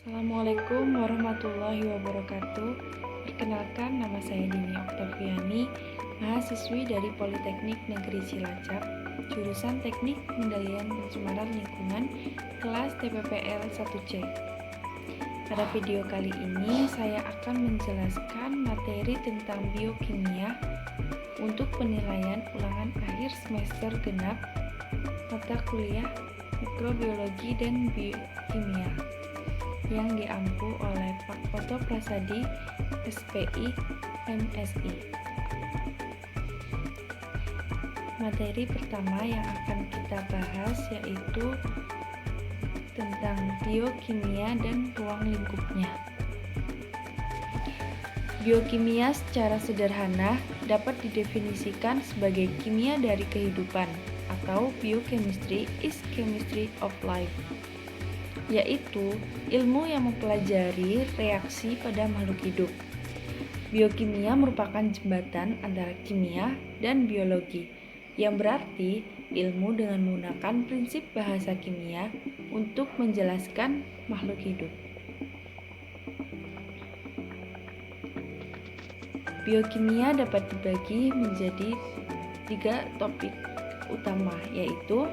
Assalamualaikum warahmatullahi wabarakatuh. Perkenalkan, nama saya Dini Oktaviani, mahasiswi dari Politeknik Negeri Cilacap, jurusan Teknik Pengendalian Pencemaran Lingkungan, kelas TPPL 1C. Pada video kali ini, saya akan menjelaskan materi tentang biokimia untuk penilaian ulangan akhir semester genap mata kuliah mikrobiologi dan biokimia yang diampu oleh Pak Oto Prasadi, SPI, MSI. Materi pertama yang akan kita bahas yaitu tentang biokimia dan ruang lingkupnya. Biokimia secara sederhana dapat didefinisikan sebagai kimia dari kehidupan atau biochemistry is chemistry of life, yaitu ilmu yang mempelajari reaksi pada makhluk hidup. Biokimia merupakan jembatan antara kimia dan biologi, yang berarti ilmu dengan menggunakan prinsip bahasa kimia untuk menjelaskan makhluk hidup. Biokimia dapat dibagi menjadi 3 topik utama, yaitu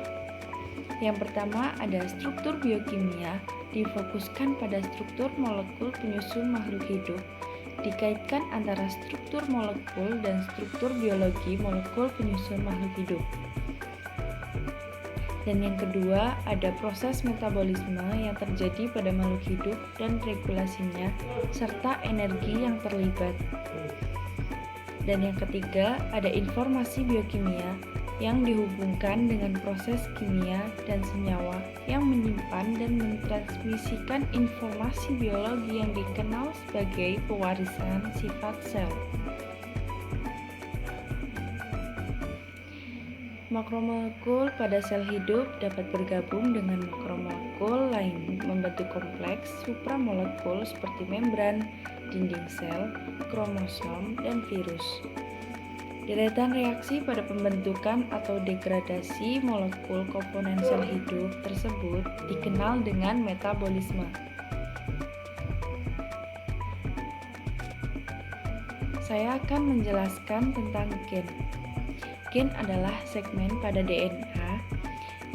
yang pertama ada struktur biokimia, difokuskan pada struktur molekul penyusun makhluk hidup, dikaitkan antara struktur molekul dan struktur biologi molekul penyusun makhluk hidup. Dan yang kedua ada proses metabolisme yang terjadi pada makhluk hidup dan regulasinya, serta energi yang terlibat. Dan yang ketiga ada informasi biokimia yang dihubungkan dengan proses kimia dan senyawa yang menyimpan dan mentransmisikan informasi biologi yang dikenal sebagai pewarisan sifat sel. Makromolekul pada sel hidup dapat bergabung dengan makromolekul lain membentuk kompleks supramolekul seperti membran, dinding sel, kromosom, dan virus. Deretan reaksi pada pembentukan atau degradasi molekul komponen sel hidup tersebut dikenal dengan metabolisme. Saya akan menjelaskan tentang gen. Gen adalah segmen pada DNA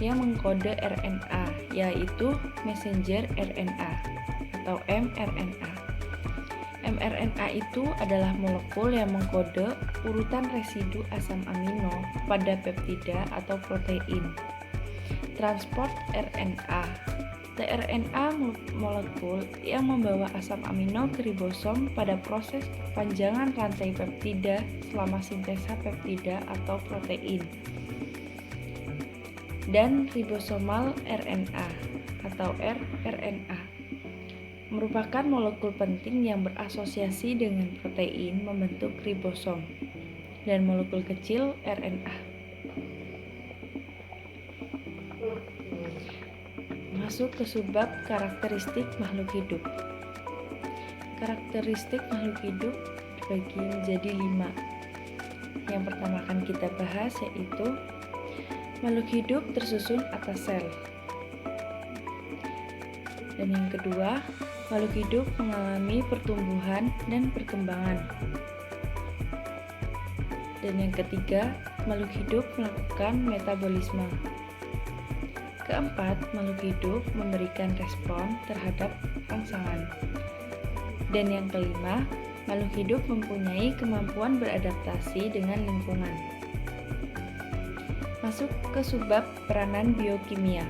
yang mengkode RNA, yaitu messenger RNA atau mRNA. mRNA itu adalah molekul yang mengkode urutan residu asam amino pada peptida atau protein. Transport RNA. tRNA molekul yang membawa asam amino ke ribosom pada proses perpanjangan rantai peptida selama sintesa peptida atau protein. Dan ribosomal RNA atau rRNA merupakan molekul penting yang berasosiasi dengan protein membentuk ribosom dan molekul kecil RNA. Masuk ke subbab karakteristik makhluk hidup. Karakteristik makhluk hidup dibagi menjadi 5. Yang pertama akan kita bahas yaitu makhluk hidup tersusun atas sel. Dan yang kedua, makhluk hidup mengalami pertumbuhan dan perkembangan. Dan yang ketiga, makhluk hidup melakukan metabolisme. Keempat, makhluk hidup memberikan respon terhadap rangsangan. Dan yang kelima, makhluk hidup mempunyai kemampuan beradaptasi dengan lingkungan. Masuk ke subbab peranan biokimia.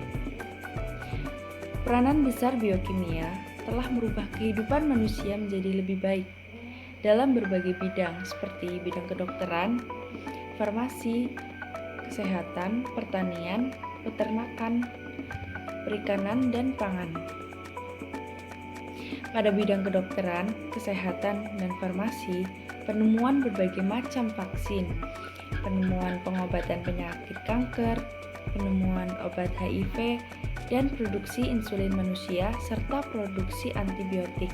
Peranan besar biokimia telah merubah kehidupan manusia menjadi lebih baik dalam berbagai bidang seperti bidang kedokteran, farmasi, kesehatan, pertanian, peternakan, perikanan, dan pangan. Pada bidang kedokteran, kesehatan, dan farmasi, penemuan berbagai macam vaksin, penemuan pengobatan penyakit kanker, penemuan obat HIV, dan produksi insulin manusia, serta produksi antibiotik.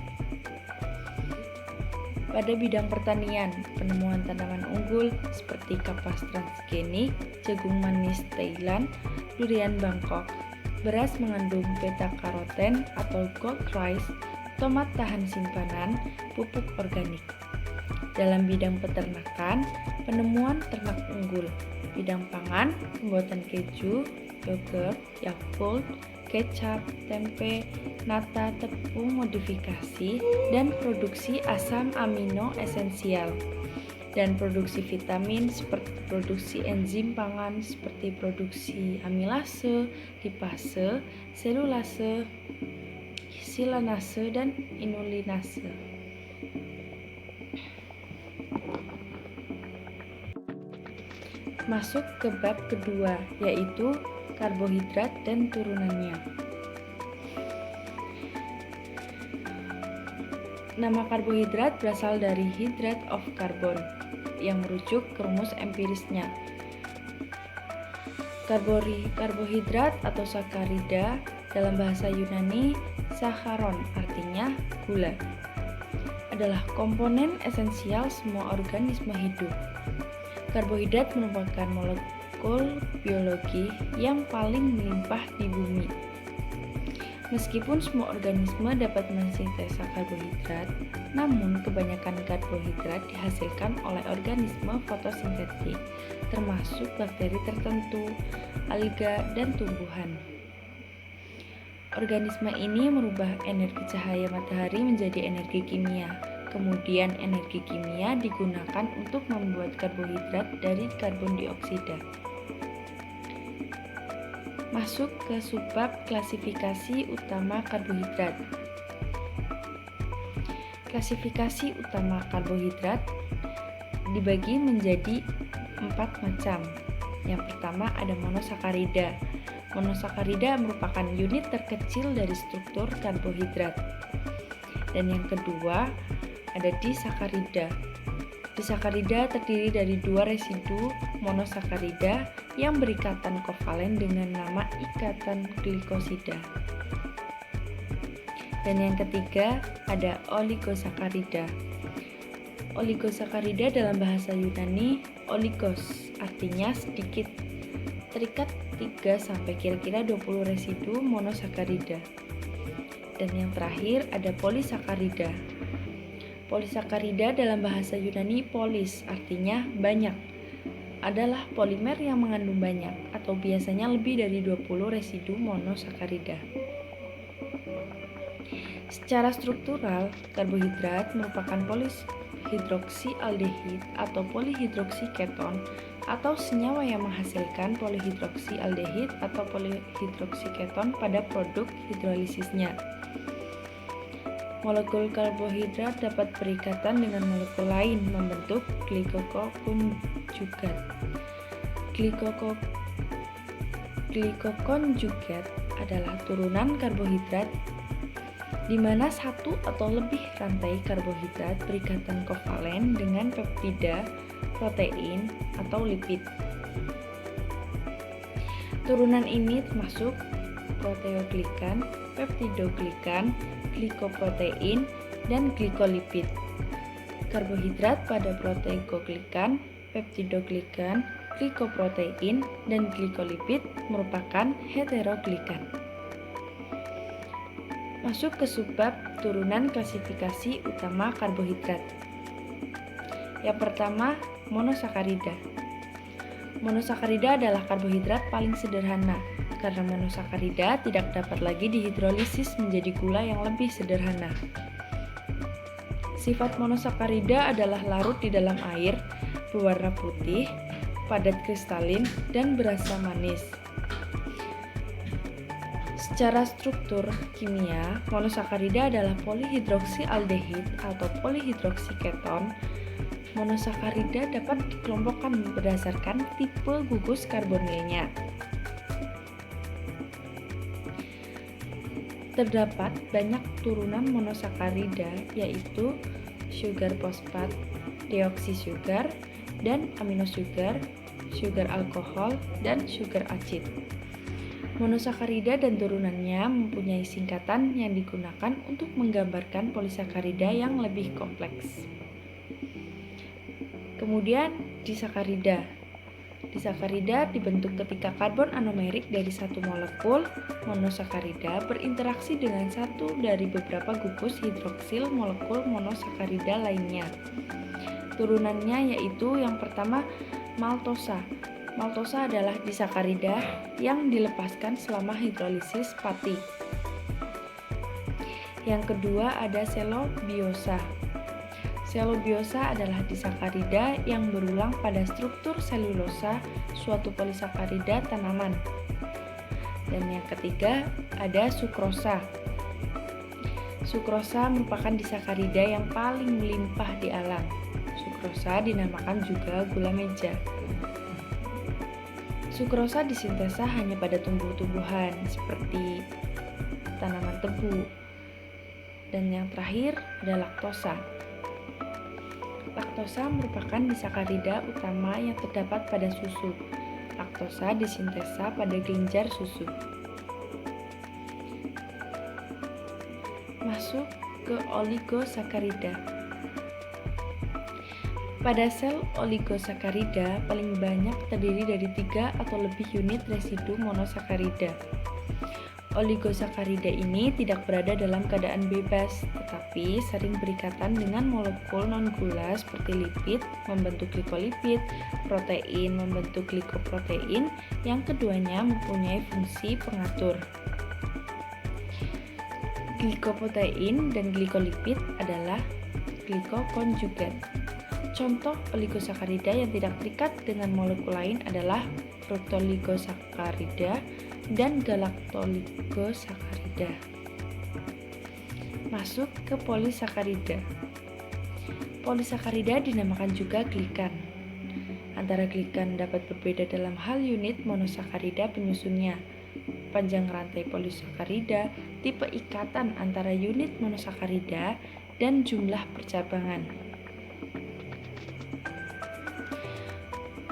Pada bidang pertanian, penemuan tanaman unggul seperti kapas transgenik, jagung manis Thailand, durian Bangkok, beras mengandung beta-karoten atau gold rice, tomat tahan simpanan, pupuk organik. Dalam bidang peternakan, penemuan ternak unggul. Bidang pangan, pembuatan keju, yogurt, Yakult, kecap, tempe, nata, tepung modifikasi, dan produksi asam amino esensial. Dan produksi vitamin seperti produksi enzim pangan seperti produksi amilase, lipase, selulase, silanase, dan inulinase. Masuk ke bab kedua, yaitu karbohidrat dan turunannya. Nama karbohidrat berasal dari hidrat of carbon, yang merujuk ke rumus empirisnya. Karbohidrat atau sakarida dalam bahasa Yunani sakharon, artinya gula, adalah komponen esensial semua organisme hidup. Karbohidrat merupakan molekul biologi yang paling melimpah di bumi. Meskipun semua organisme dapat mensintesa karbohidrat, namun kebanyakan karbohidrat dihasilkan oleh organisme fotosintetik, termasuk bakteri tertentu, alga, dan tumbuhan. Organisme ini merubah energi cahaya matahari menjadi energi kimia. Kemudian energi kimia digunakan untuk membuat karbohidrat dari karbon dioksida. Masuk ke subbab klasifikasi utama karbohidrat. Klasifikasi utama karbohidrat dibagi menjadi 4 macam. Yang pertama ada monosakarida. Monosakarida merupakan unit terkecil dari struktur karbohidrat. Dan yang kedua ada disakarida. Disakarida terdiri dari 2 residu monosakarida yang berikatan kovalen dengan nama ikatan glikosida. Dan yang ketiga ada oligosakarida. Oligosakarida dalam bahasa Yunani oligos, artinya sedikit, terikat 3 sampai kira-kira 20 residu monosakarida. Dan yang terakhir ada polisakarida. Polisakarida dalam bahasa Yunani polis, artinya banyak, adalah polimer yang mengandung banyak atau biasanya lebih dari 20 residu monosakarida. Secara struktural, karbohidrat merupakan polihidroksialdehid atau polihidroksiketon atau senyawa yang menghasilkan polihidroksialdehid atau polihidroksiketon pada produk hidrolisisnya. Molekul karbohidrat dapat berikatan dengan molekul lain membentuk glikokonjugat. Glikokonjugat adalah turunan karbohidrat di mana satu atau lebih rantai karbohidrat berikatan kovalen dengan peptida, protein, atau lipid. Turunan ini termasuk proteoglikan, peptidoglikan, glikoprotein, dan glikolipid. Karbohidrat pada proteoglikan, peptidoglikan, glikoprotein, dan glikolipid merupakan heteroglikan. Masuk ke subbab turunan klasifikasi utama karbohidrat. Yang pertama, monosakarida. Monosakarida adalah karbohidrat paling sederhana, karena monosakarida tidak dapat lagi dihidrolisis menjadi gula yang lebih sederhana. Sifat monosakarida adalah larut di dalam air, berwarna putih, padat kristalin, dan berasa manis. Secara struktur kimia, monosakarida adalah polihidroksialdehid atau polihidroksiketon. Monosakarida dapat dikelompokkan berdasarkan tipe gugus karbonilnya. Terdapat banyak turunan monosakarida, yaitu sugar fosfat, deoksisugar, dan aminosugar, sugar alkohol, dan sugar acid. Monosakarida dan turunannya mempunyai singkatan yang digunakan untuk menggambarkan polisakarida yang lebih kompleks. Kemudian disakarida. Disakarida dibentuk ketika karbon anomerik dari satu molekul monosakarida berinteraksi dengan satu dari beberapa gugus hidroksil molekul monosakarida lainnya. Turunannya yaitu yang pertama maltosa. Maltosa adalah disakarida yang dilepaskan selama hidrolisis pati. Yang kedua ada selobiosa. Selobiosa adalah disakarida yang berulang pada struktur selulosa suatu polisakarida tanaman. Dan yang ketiga ada sukrosa. Sukrosa merupakan disakarida yang paling melimpah di alam. Sukrosa dinamakan juga gula meja. Sukrosa disintesa hanya pada tumbuh-tumbuhan seperti tanaman tebu. Dan yang terakhir ada laktosa. Laktosa merupakan disakarida utama yang terdapat pada susu. Laktosa disintesa pada kelenjar susu. Masuk ke oligosakarida. Pada sel oligosakarida paling banyak terdiri dari 3 atau lebih unit residu monosakarida. Oligosakarida ini tidak berada dalam keadaan bebas, tetapi sering berikatan dengan molekul non-gula seperti lipid membentuk glikolipid, protein membentuk glikoprotein, yang keduanya mempunyai fungsi pengatur. Glikoprotein dan glikolipid adalah glikokonjugat. Contoh oligosakarida yang tidak terikat dengan molekul lain adalah fruktoligosakarida dan galaktoligosakarida. Masuk ke polisakarida. Polisakarida dinamakan juga glikan. Antara glikan dapat berbeda dalam hal unit monosakarida penyusunnya, panjang rantai polisakarida, tipe ikatan antara unit monosakarida, dan jumlah percabangan.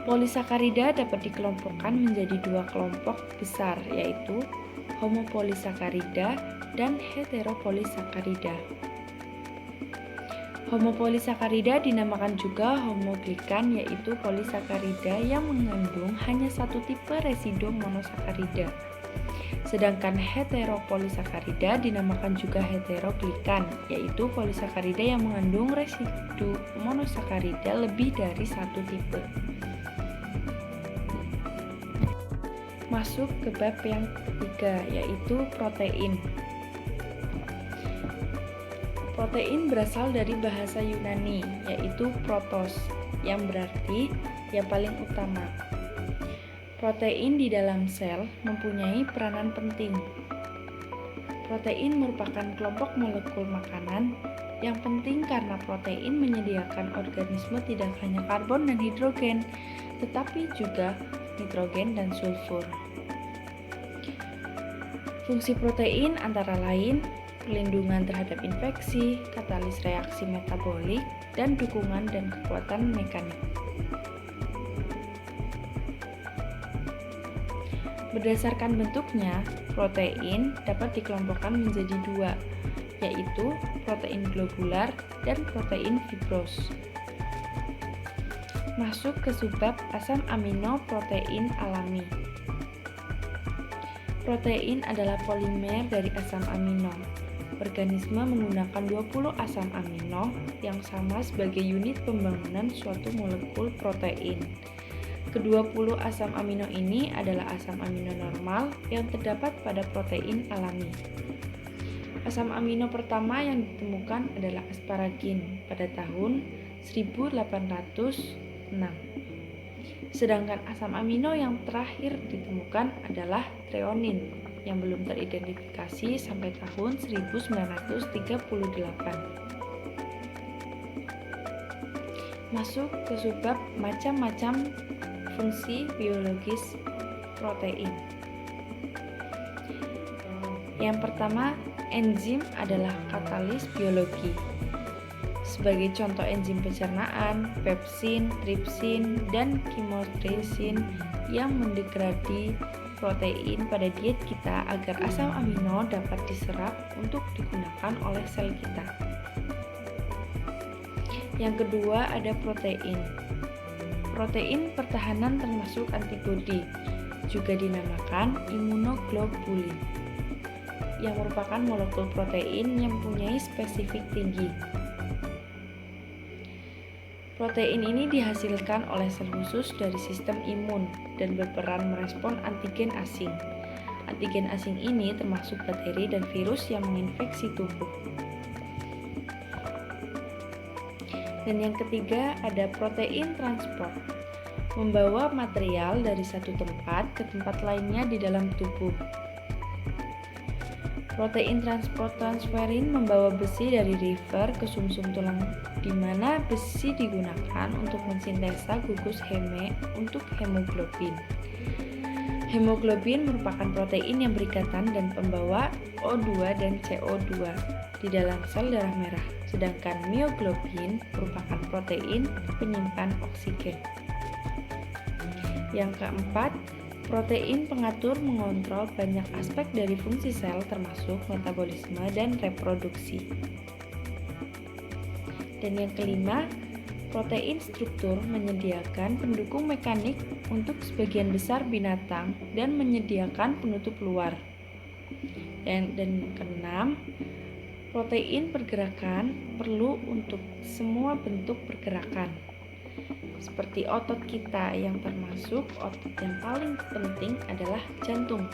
Polisakarida dapat dikelompokkan menjadi 2 kelompok besar, yaitu homopolisakarida dan heteropolisakarida. Homopolisakarida dinamakan juga homoglikan, yaitu polisakarida yang mengandung hanya satu tipe residu monosakarida. Sedangkan heteropolisakarida dinamakan juga heteroglikan, yaitu polisakarida yang mengandung residu monosakarida lebih dari satu tipe. Masuk ke bab yang ketiga, yaitu protein. Protein berasal dari bahasa Yunani, yaitu protos, yang berarti yang paling utama. Protein di dalam sel mempunyai peranan penting. Protein merupakan kelompok molekul makanan yang penting karena protein menyediakan organisme tidak hanya karbon dan hidrogen, tetapi juga nitrogen dan sulfur. Fungsi protein antara lain perlindungan terhadap infeksi, katalis reaksi metabolik, dan dukungan dan kekuatan mekanik. Berdasarkan bentuknya, protein dapat dikelompokkan menjadi 2, yaitu protein globular dan protein fibros. Masuk ke subbab asam amino protein alami. Protein adalah polimer dari asam amino. Organisme menggunakan 20 asam amino yang sama sebagai unit pembangunan suatu molekul protein. Ke-20 asam amino ini adalah asam amino normal yang terdapat pada protein alami. Asam amino pertama yang ditemukan adalah asparagin pada tahun 1806. Sedangkan asam amino yang terakhir ditemukan adalah treonin yang belum teridentifikasi sampai tahun 1938. Masuk ke subbab macam-macam fungsi biologis protein. Yang pertama, enzim adalah katalis biologi. Sebagai contoh enzim pencernaan, pepsin, tripsin, dan chymotrypsin yang mendegradi protein pada diet kita agar asam amino dapat diserap untuk digunakan oleh sel kita. Yang kedua ada protein. protein pertahanan termasuk antibodi, juga dinamakan imunoglobulin, yang merupakan molekul protein yang mempunyai spesifik tinggi. Protein ini dihasilkan oleh sel khusus dari sistem imun dan berperan merespon antigen asing. Antigen asing ini termasuk bakteri dan virus yang menginfeksi tubuh. Dan yang ketiga ada protein transport, membawa material dari satu tempat ke tempat lainnya di dalam tubuh. Protein transferin membawa besi dari liver ke sumsum tulang, di mana besi digunakan untuk mensintesa gugus heme untuk hemoglobin. Hemoglobin merupakan protein yang berikatan dan pembawa O2 dan CO2 di dalam sel darah merah, sedangkan mioglobin merupakan protein penyimpan oksigen. Yang keempat, protein pengatur mengontrol banyak aspek dari fungsi sel termasuk metabolisme dan reproduksi. Dan yang kelima, protein struktur menyediakan pendukung mekanik untuk sebagian besar binatang dan menyediakan penutup luar. Dan yang keenam, protein pergerakan perlu untuk semua bentuk pergerakan, seperti otot kita yang termasuk otot yang paling penting adalah jantung,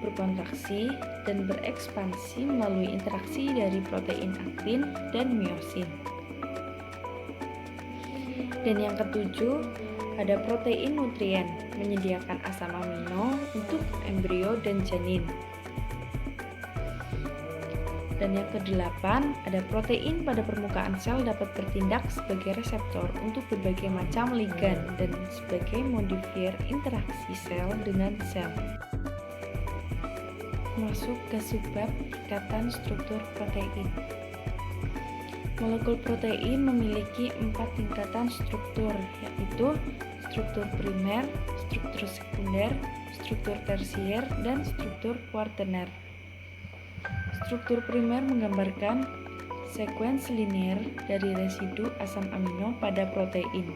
berkontraksi dan berekspansi melalui interaksi dari protein aktin dan miosin. Dan yang ketujuh, ada protein nutrien, menyediakan asam amino untuk embrio dan janin. Dan yang kedelapan, ada protein pada permukaan sel dapat bertindak sebagai reseptor untuk berbagai macam ligan dan sebagai modifier interaksi sel dengan sel. Masuk ke subbab ikatan struktur protein. Molekul protein memiliki 4 tingkatan struktur, yaitu struktur primer, struktur sekunder, struktur tersier, dan struktur kuartener. Struktur primer menggambarkan sekuens linear dari residu asam amino pada protein.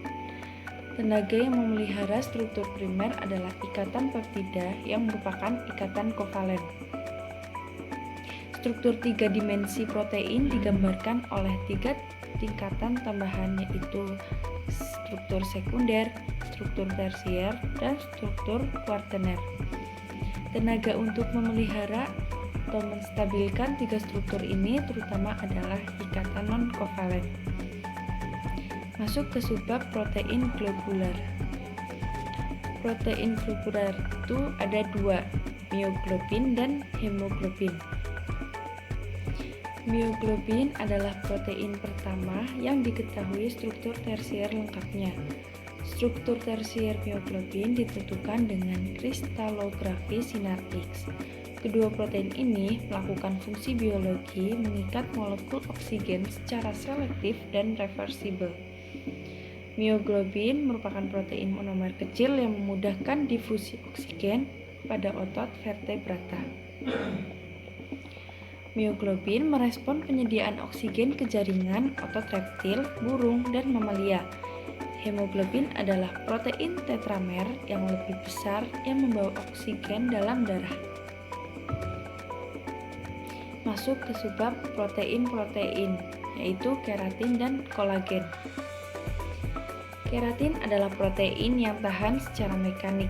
Tenaga yang memelihara struktur primer adalah ikatan peptida yang merupakan ikatan kovalen. Struktur 3 dimensi protein digambarkan oleh 3 tingkatan tambahan, yaitu struktur sekunder, struktur tersier, dan struktur kuartener. Tenaga untuk memelihara atau menstabilkan 3 struktur ini terutama adalah ikatan non-kovalen. Masuk ke subbab protein globular. Protein globular itu ada 2, mioglobin dan hemoglobin. Mioglobin adalah protein pertama yang diketahui struktur tersier lengkapnya. Struktur tersier mioglobin ditentukan dengan kristalografi sinaptik. Kedua protein ini melakukan fungsi biologi mengikat molekul oksigen secara selektif dan reversibel. Mioglobin merupakan protein monomer kecil yang memudahkan difusi oksigen pada otot vertebrata. Mioglobin merespon penyediaan oksigen ke jaringan otot reptil, burung, dan mamalia. Hemoglobin adalah protein tetramer yang lebih besar yang membawa oksigen dalam darah. Masuk ke subbab protein-protein, yaitu keratin dan kolagen. Keratin adalah protein yang tahan secara mekanik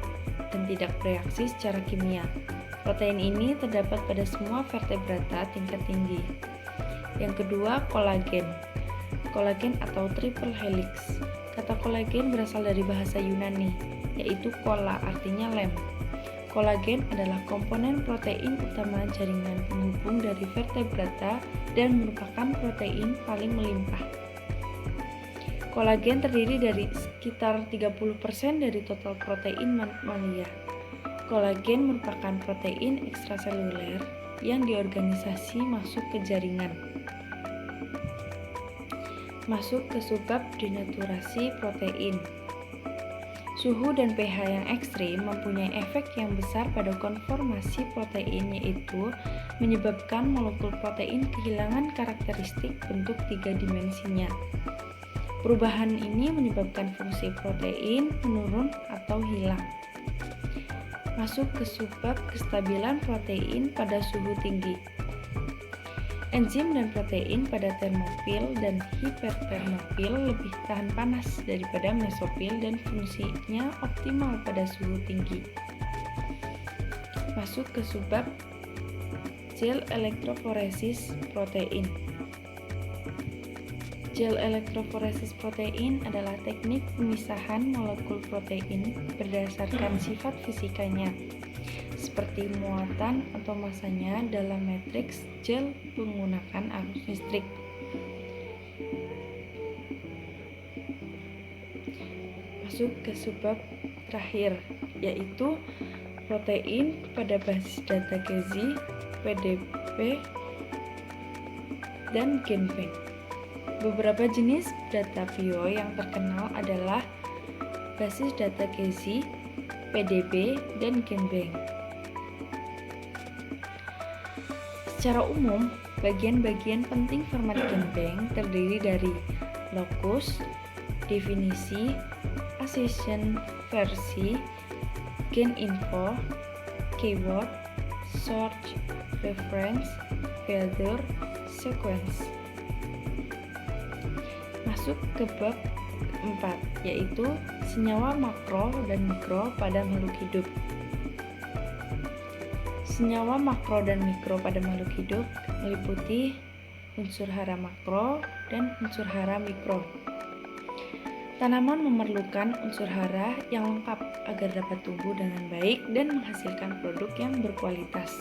dan tidak bereaksi secara kimia. Protein ini terdapat pada semua vertebrata tingkat tinggi. Yang kedua, kolagen. Kolagen atau triple helix. Kata kolagen berasal dari bahasa Yunani, yaitu kola, artinya lem. Kolagen adalah komponen protein utama jaringan penghubung dari vertebrata dan merupakan protein paling melimpah. Kolagen terdiri dari sekitar 30% dari total protein mamalia. Kolagen merupakan protein ekstraseluler yang diorganisasi masuk ke jaringan. Masuk ke subbab denaturasi protein. Suhu dan pH yang ekstrim mempunyai efek yang besar pada konformasi protein, yaitu menyebabkan molekul protein kehilangan karakteristik bentuk 3 dimensinya. Perubahan ini menyebabkan fungsi protein menurun atau hilang. Masuk ke subbab kestabilan protein pada suhu tinggi. Enzim dan protein pada termofil dan hipertermofil lebih tahan panas daripada mesofil dan fungsinya optimal pada suhu tinggi. Masuk ke subbab gel elektroforesis protein. Gel elektroforesis protein adalah teknik pemisahan molekul protein berdasarkan sifat fisikanya, seperti muatan atau masanya dalam matriks gel menggunakan arus listrik. Masuk ke subbab terakhir, yaitu protein pada basis data Gezi, PDB, dan genbank. Beberapa jenis data bio yang terkenal adalah basis data Gezi, PDB, dan genbank. Secara umum, bagian-bagian penting format genbank terdiri dari lokus, definisi, accession versi, gen info, keyword, search, reference, filter, sequence. Masuk ke bab 4, yaitu senyawa makro dan mikro pada makhluk hidup. Senyawa makro dan mikro pada makhluk hidup meliputi unsur hara makro dan unsur hara mikro. Tanaman memerlukan unsur hara yang lengkap agar dapat tumbuh dengan baik dan menghasilkan produk yang berkualitas.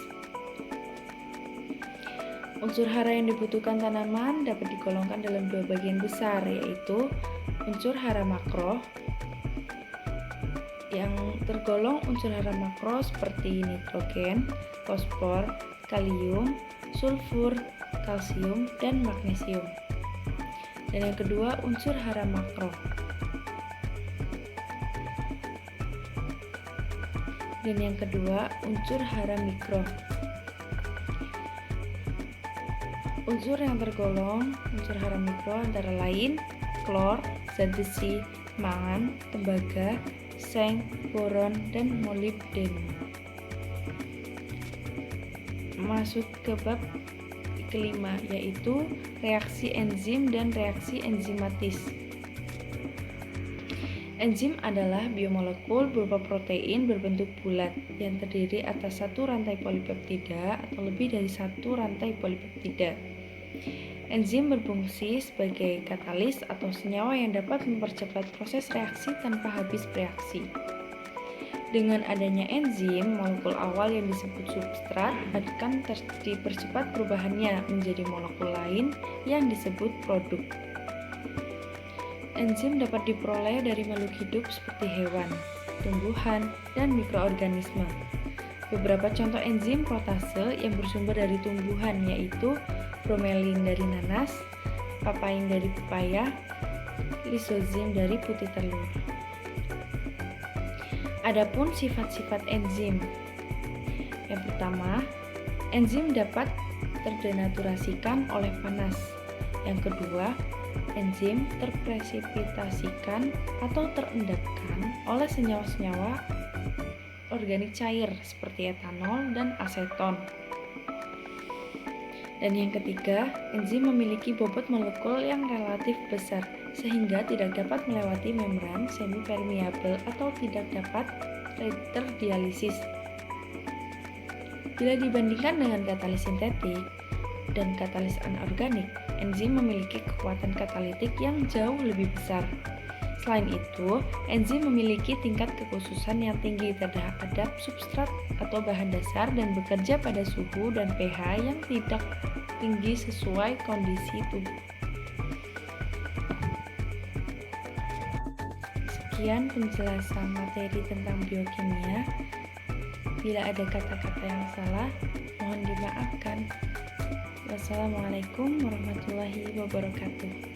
Unsur hara yang dibutuhkan tanaman dapat digolongkan dalam dua bagian besar, yaitu unsur hara makro yang tergolong unsur hara makro seperti nitrogen, fosfor, kalium, sulfur, kalsium, dan magnesium. Dan yang kedua, unsur hara makro. Dan yang kedua, unsur hara mikro. Unsur yang tergolong unsur hara mikro antara lain klor, zat besi, mangan, tembaga, seng, boron, dan molibdenum. Masuk ke bab kelima, yaitu reaksi enzim dan reaksi enzimatis. Enzim adalah biomolekul berupa protein berbentuk bulat yang terdiri atas satu rantai polipeptida atau lebih dari satu rantai polipeptida. Enzim berfungsi sebagai katalis atau senyawa yang dapat mempercepat proses reaksi tanpa habis bereaksi. Dengan adanya enzim, molekul awal yang disebut substrat akan dipercepat perubahannya menjadi molekul lain yang disebut produk. Enzim dapat diperoleh dari makhluk hidup seperti hewan, tumbuhan, dan mikroorganisme. Beberapa contoh enzim protase yang bersumber dari tumbuhan yaitu bromelin dari nanas, papain dari pepaya, lisozim dari putih telur. Adapun sifat-sifat enzim. Yang pertama, enzim dapat terdenaturasikan oleh panas. Yang kedua, enzim terpresipitasikan atau terendapkan oleh senyawa-senyawa organik cair seperti etanol dan aseton. Dan yang ketiga, enzim memiliki bobot molekul yang relatif besar sehingga tidak dapat melewati membran semi-permeabel atau tidak dapat terdialisis. Bila dibandingkan dengan katalis sintetik dan katalis anorganik, enzim memiliki kekuatan katalitik yang jauh lebih besar. Selain itu, enzim memiliki tingkat kekhususan yang tinggi terhadap substrat atau bahan dasar dan bekerja pada suhu dan pH yang tidak tinggi sesuai kondisi tubuh. Sekian penjelasan materi tentang biokimia. Bila ada kata-kata yang salah, mohon dimaafkan. Wassalamualaikum warahmatullahi wabarakatuh.